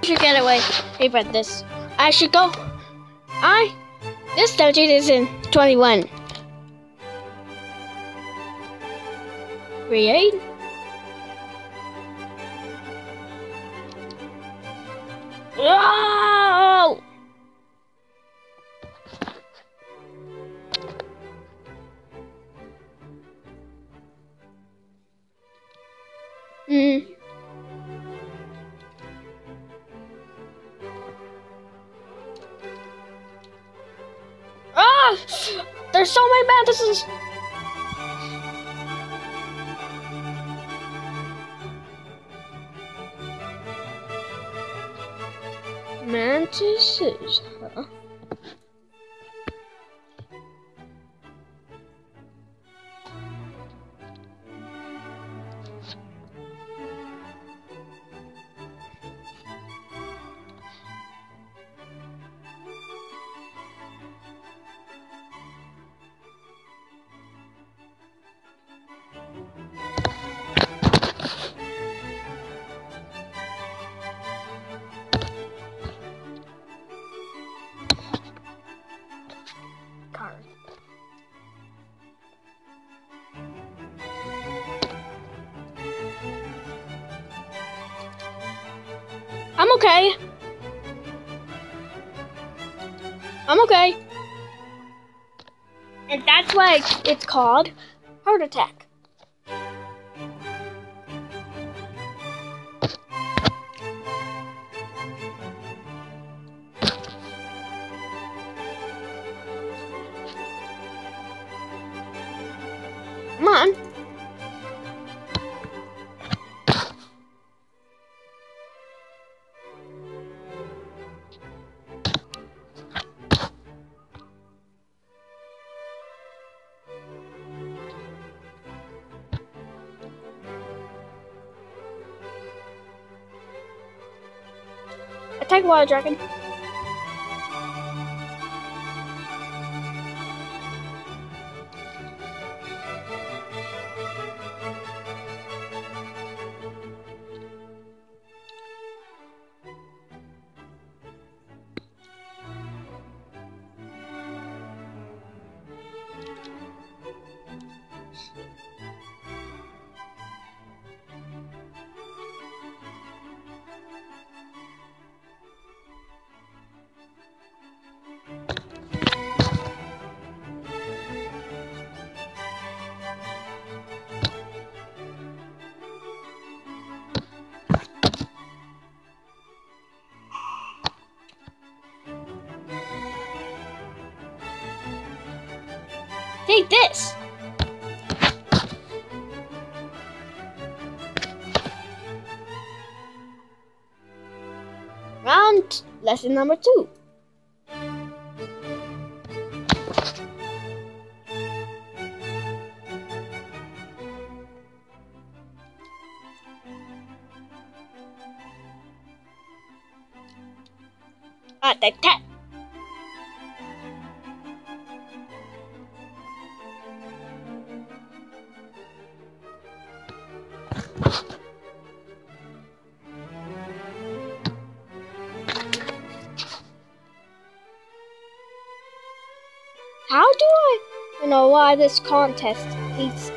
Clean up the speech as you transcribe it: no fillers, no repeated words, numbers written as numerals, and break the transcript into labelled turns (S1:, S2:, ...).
S1: should get away from this. I should go. This dungeon is in 21. Create. Oh! Ah! There's so many mantises! Mantises, huh? I'm okay. I'm okay. And that's why it's called heart attack. Come on. Attack Water Dragon. Take this! Round lesson number 2. Attack! How do I know why this contest needs